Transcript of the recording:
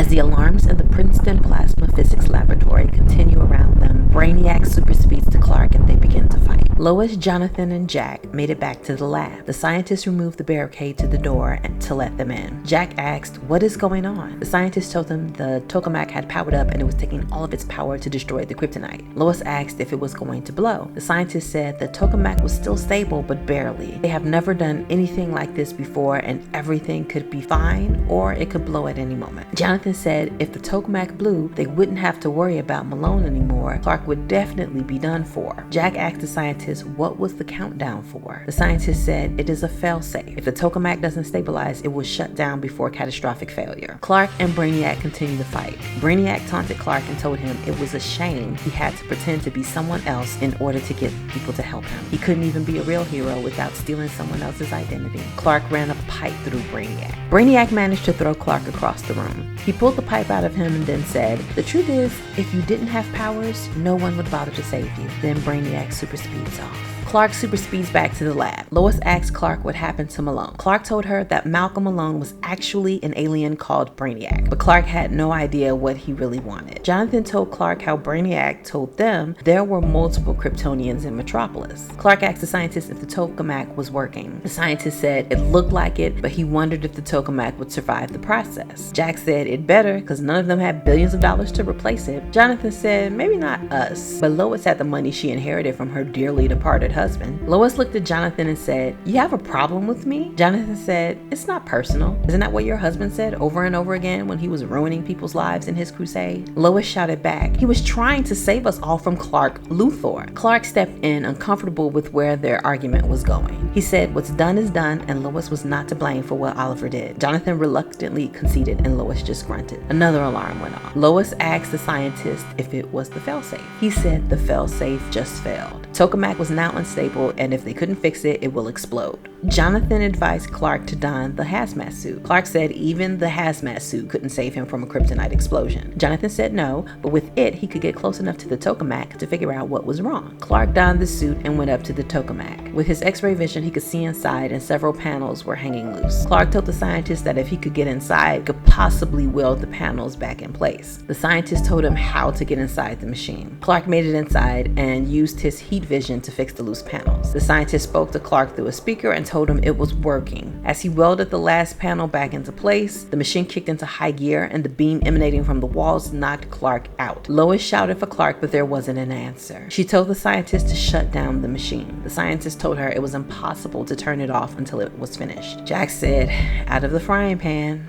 As the alarms in the Princeton Plasma Physics Laboratory continue around them, Brainiac super speeds to Clark and they begin to fight. Lois, Jonathan, and Jack made it back to the lab. The scientists removed the barricade to the door to let them in. Jack asked, "What is going on?" The scientists told him the tokamak had powered up and it was taking all of its power to destroy the kryptonite. Lois asked if it was going to blow. The scientists said the tokamak was still stable, but barely. They have never done anything like this before and everything could be fine or it could blow at any moment. Jonathan said if the tokamak blew, they wouldn't have to worry about Malone anymore. Clark would definitely be done for. Jack asked the scientists what was the countdown for. The scientist said it is a failsafe. If the tokamak doesn't stabilize, it will shut down before catastrophic failure. Clark and Brainiac continue to fight. Brainiac taunted Clark and told him it was a shame he had to pretend to be someone else in order to get people to help him. He couldn't even be a real hero without stealing someone else's identity. Clark ran a pipe through Brainiac. Brainiac managed to throw Clark across the room. He pulled the pipe out of him and then said, "The truth is, if you didn't have powers, no one would bother to save you." Then Brainiac super speeds off. Clark super speeds back to the lab. Lois asked Clark what happened to Malone. Clark told her that Malcolm Malone was actually an alien called Brainiac, but Clark had no idea what he really wanted. Jonathan told Clark how Brainiac told them there were multiple Kryptonians in Metropolis. Clark asked the scientist if the tokamak was working. The scientist said it looked like it, but he wondered if the tokamak would survive the process. Jack said it better because none of them had billions of dollars to replace it. Jonathan said maybe not us, but Lois had the money she inherited from her dearly departed husband. Lois looked at Jonathan and said, "You have a problem with me?" Jonathan said, "It's not personal. Isn't that what your husband said over and over again when he was ruining people's lives in his crusade?" Lois shouted back, "He was trying to save us all from Clark Luthor." Clark stepped in, uncomfortable with where their argument was going. He said, "What's done is done, and Lois was not to blame for what Oliver did." Jonathan reluctantly conceded, and Lois just grunted. Another alarm went off. Lois asked the scientist if it was the failsafe. He said the failsafe just failed. Tokamak was now unstable, and if they couldn't fix it, it will explode. Jonathan advised Clark to don the hazmat suit. Clark said even the hazmat suit couldn't save him from a kryptonite explosion. Jonathan said no, but with it, he could get close enough to the tokamak to figure out what was wrong. Clark donned the suit and went up to the tokamak. With his x-ray vision, he could see inside and several panels were hanging loose. Clark told the scientist that if he could get inside, he could possibly weld the panels back in place. The scientist told him how to get inside the machine. Clark made it inside and used his heat vision to fix the loose panels. The scientist spoke to Clark through a speaker and told him it was working. As he welded the last panel back into place, the machine kicked into high gear and the beam emanating from the walls knocked Clark out. Lois shouted for Clark, but there wasn't an answer. She told the scientist to shut down the machine. The scientist told her it was impossible to turn it off until it was finished. Jack said, "Out of the frying pan."